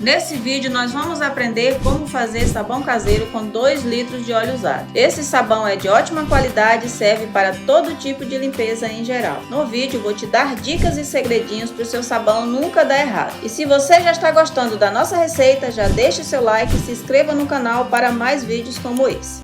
Nesse vídeo nós vamos aprender como fazer sabão caseiro com 2 litros de óleo usado. Esse sabão é de ótima qualidade e serve para todo tipo de limpeza em geral. No vídeo vou te dar dicas e segredinhos para o seu sabão nunca dar errado. E se você já está gostando da nossa receita, já deixe seu like e se inscreva no canal para mais vídeos como esse.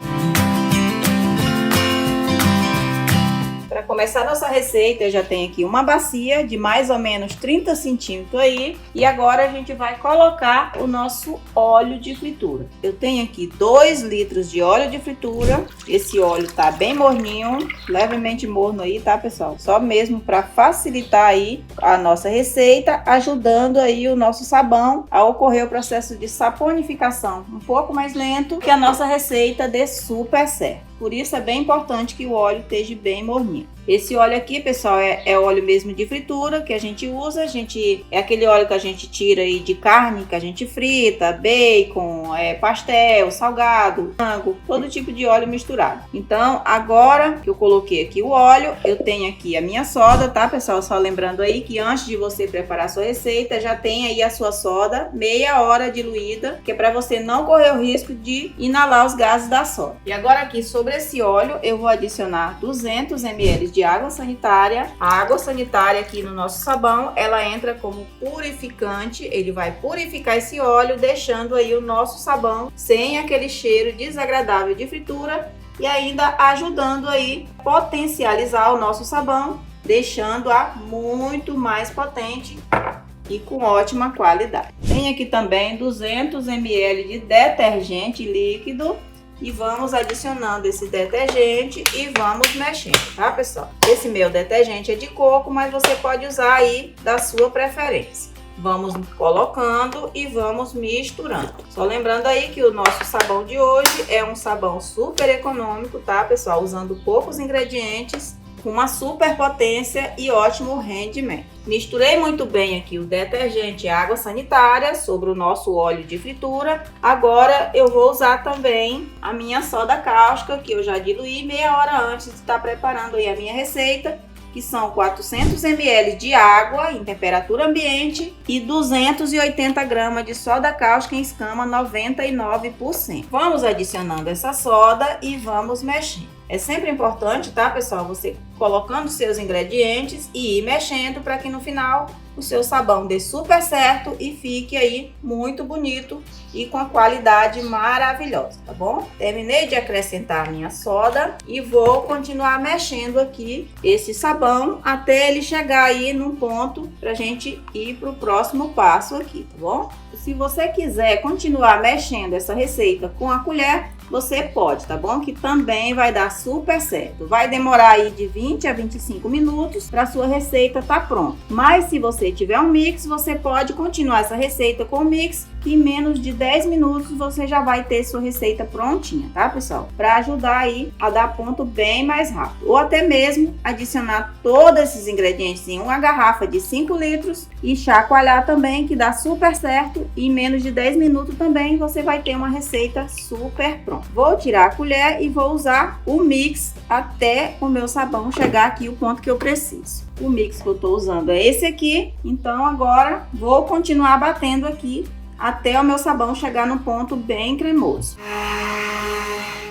Para começar nossa receita, eu já tenho aqui uma bacia de mais ou menos 30 centímetros aí. E agora a gente vai colocar o nosso óleo de fritura. Eu tenho aqui 2 litros de óleo de fritura. Esse óleo tá bem morninho, levemente morno aí, tá, pessoal? Só mesmo para facilitar aí a nossa receita, ajudando aí o nosso sabão a ocorrer o processo de saponificação um pouco mais lento, que a nossa receita dê super certo. Por isso é bem importante que o óleo esteja bem morninho. Esse óleo aqui, pessoal, é óleo mesmo de fritura que a gente usa. É aquele óleo que a gente tira aí de carne, que a gente frita, bacon, pastel, salgado, frango, todo tipo de óleo misturado. Então, agora que eu coloquei aqui o óleo, eu tenho aqui a minha soda, tá, pessoal? Só lembrando aí que antes de você preparar a sua receita, já tem aí a sua soda meia hora diluída, que é para você não correr o risco de inalar os gases da soda. E agora aqui sobre esse óleo, eu vou adicionar 200 ml de água sanitária. A água sanitária aqui no nosso sabão, ela entra como purificante, ele vai purificar esse óleo, deixando aí o nosso sabão sem aquele cheiro desagradável de fritura e ainda ajudando aí a potencializar o nosso sabão, deixando-a muito mais potente e com ótima qualidade. Tem aqui também 200 ml de detergente líquido. E vamos adicionando esse detergente e vamos mexendo, tá, pessoal? Esse meu detergente é de coco, mas você pode usar aí da sua preferência. Vamos colocando e vamos misturando. Só lembrando aí que o nosso sabão de hoje é um sabão super econômico, tá, pessoal? Usando poucos ingredientes, com uma super potência e ótimo rendimento. Misturei muito bem aqui o detergente e a água sanitária sobre o nosso óleo de fritura. Agora eu vou usar também a minha soda cáustica, que eu já diluí meia hora antes de estar preparando aí a minha receita, que são 400 ml de água em temperatura ambiente e 280 gramas de soda cáustica em escama 99%. Vamos adicionando essa soda e vamos mexendo. É sempre importante, tá, pessoal, você colocando seus ingredientes e ir mexendo para que no final o seu sabão dê super certo e fique aí muito bonito e com a qualidade maravilhosa, tá bom? Terminei de acrescentar a minha soda e vou continuar mexendo aqui esse sabão até ele chegar aí num ponto pra gente ir pro próximo passo aqui, tá bom? Se você quiser continuar mexendo essa receita com a colher, você pode, tá bom? Que também vai dar super certo. Vai demorar aí de 20 a 25 minutos para sua receita tá pronta. Mas se você tiver um mix, você pode continuar essa receita com o mix, que em menos de 10 minutos você já vai ter sua receita prontinha, tá, pessoal? Para ajudar aí a dar ponto bem mais rápido. Ou até mesmo adicionar todos esses ingredientes em uma garrafa de 5 litros e chacoalhar também, que dá super certo. E em menos de 10 minutos também você vai ter uma receita super pronta. Vou tirar a colher e vou usar o mix até o meu sabão chegar aqui o ponto que eu preciso. O mix que eu tô usando é esse aqui, então agora vou continuar batendo aqui até o meu sabão chegar no ponto bem cremoso.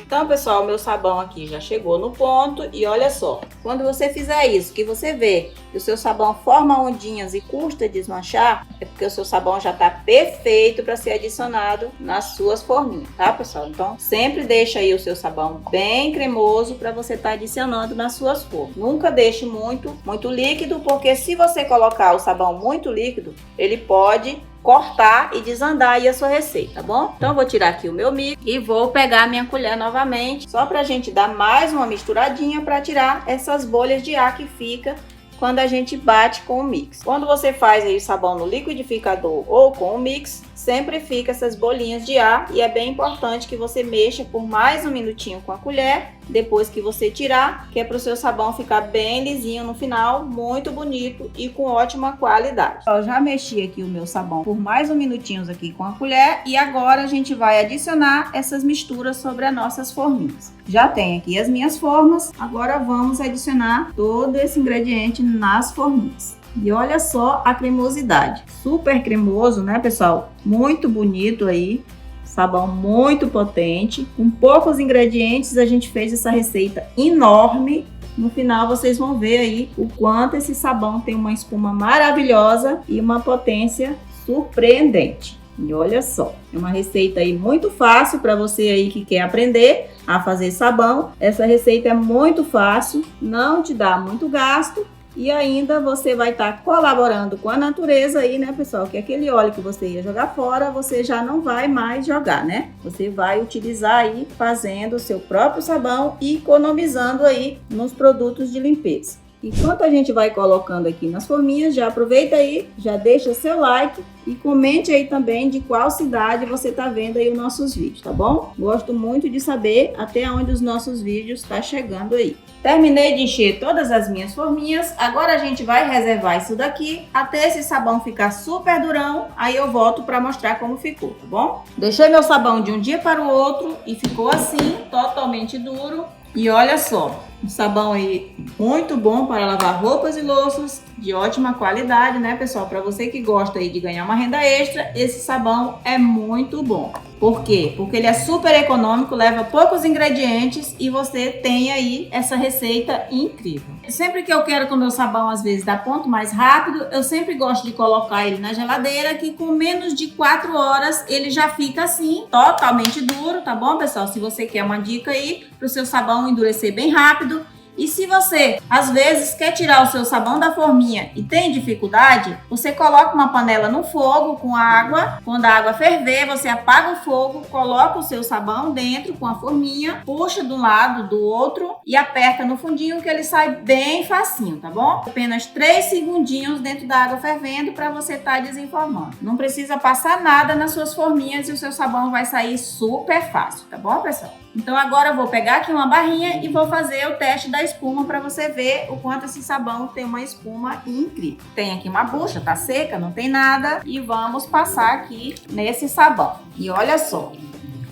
Então, pessoal, o meu sabão aqui já chegou no ponto e olha só, quando você fizer isso, que você vê que o seu sabão forma ondinhas e custa desmanchar, é porque o seu sabão já está perfeito para ser adicionado nas suas forminhas, tá, pessoal? Então, sempre deixa aí o seu sabão bem cremoso para você estar adicionando nas suas formas. Nunca deixe muito líquido, porque se você colocar o sabão muito líquido, ele pode cortar e desandar aí a sua receita, tá bom? Então eu vou tirar aqui o meu mix e vou pegar a minha colher novamente, só pra gente dar mais uma misturadinha para tirar essas bolhas de ar que fica quando a gente bate com o mix. Quando você faz aí o sabão no liquidificador ou com o mix, sempre fica essas bolinhas de ar e é bem importante que você mexa por mais um minutinho com a colher depois que você tirar, que é para o seu sabão ficar bem lisinho no final, muito bonito e com ótima qualidade. Eu já mexi aqui o meu sabão por mais um minutinho aqui com a colher e agora a gente vai adicionar essas misturas sobre as nossas forminhas. Já tem aqui as minhas formas, agora vamos adicionar todo esse ingrediente nas forminhas. E olha só a cremosidade. Super cremoso, né, pessoal? Muito bonito aí. Sabão muito potente. Com poucos ingredientes a gente fez essa receita enorme. No final vocês vão ver aí o quanto esse sabão tem uma espuma maravilhosa e uma potência surpreendente. E olha só, é uma receita aí muito fácil para você aí que quer aprender a fazer sabão. Essa receita é muito fácil, não te dá muito gasto e ainda você vai estar colaborando com a natureza aí, né, pessoal? Que aquele óleo que você ia jogar fora, você já não vai mais jogar, né? Você vai utilizar aí fazendo o seu próprio sabão e economizando aí nos produtos de limpeza. Enquanto a gente vai colocando aqui nas forminhas, já aproveita aí, já deixa seu like e comente aí também de qual cidade você está vendo aí os nossos vídeos, tá bom? Gosto muito de saber até onde os nossos vídeos estão chegando aí. Terminei de encher todas as minhas forminhas, agora a gente vai reservar isso daqui até esse sabão ficar super durão, aí eu volto para mostrar como ficou, tá bom? Deixei meu sabão de um dia para o outro e ficou assim, totalmente duro. E olha só, um sabão aí muito bom para lavar roupas e louças, de ótima qualidade, né, pessoal? Para você que gosta aí de ganhar uma renda extra, esse sabão é muito bom. Por quê? Porque ele é super econômico, leva poucos ingredientes e você tem aí essa receita incrível. Sempre que eu quero que o meu sabão às vezes dá ponto mais rápido, eu sempre gosto de colocar ele na geladeira, que com menos de 4 horas ele já fica assim, totalmente duro, tá bom, pessoal? Se você quer uma dica aí para o seu sabão endurecer bem rápido. E se você, às vezes, quer tirar o seu sabão da forminha e tem dificuldade, você coloca uma panela no fogo com água. Quando a água ferver, você apaga o fogo, coloca o seu sabão dentro com a forminha, puxa de um lado, do outro e aperta no fundinho que ele sai bem facinho, tá bom? Apenas 3 segundinhos dentro da água fervendo para você estar desenformando. Não precisa passar nada nas suas forminhas e o seu sabão vai sair super fácil, tá bom, pessoal? Então agora eu vou pegar aqui uma barrinha e vou fazer o teste da espuma para você ver o quanto esse sabão tem uma espuma incrível. Tem aqui uma bucha, tá seca, não tem nada e vamos passar aqui nesse sabão. E olha só,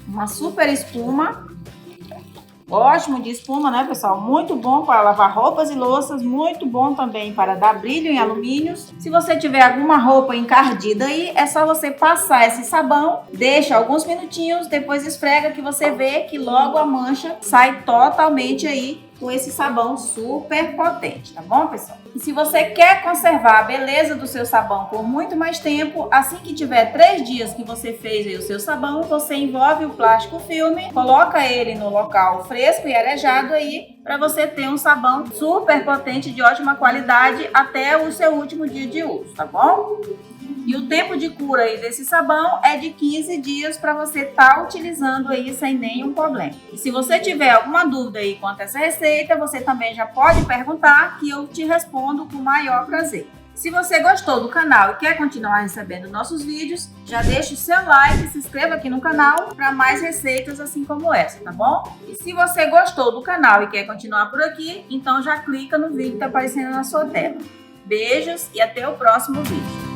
uma super espuma, ótimo de espuma, né, pessoal? Muito bom para lavar roupas e louças, muito bom também para dar brilho em alumínios. Se você tiver alguma roupa encardida aí, é só você passar esse sabão, deixa alguns minutinhos, depois esfrega que você vê que logo a mancha sai totalmente aí com esse sabão super potente, tá bom, pessoal? E se você quer conservar a beleza do seu sabão por muito mais tempo, assim que tiver 3 dias que você fez aí o seu sabão, você envolve o plástico filme, coloca ele no local fresco e arejado aí, para você ter um sabão super potente de ótima qualidade até o seu último dia de uso, tá bom? E o tempo de cura aí desse sabão é de 15 dias para você estar utilizando aí sem nenhum problema. E se você tiver alguma dúvida aí quanto a essa receita, você também já pode perguntar que eu te respondo com o maior prazer. Se você gostou do canal e quer continuar recebendo nossos vídeos, já deixa o seu like e se inscreva aqui no canal para mais receitas assim como essa, tá bom? E se você gostou do canal e quer continuar por aqui, então já clica no vídeo que está aparecendo na sua tela. Beijos e até o próximo vídeo.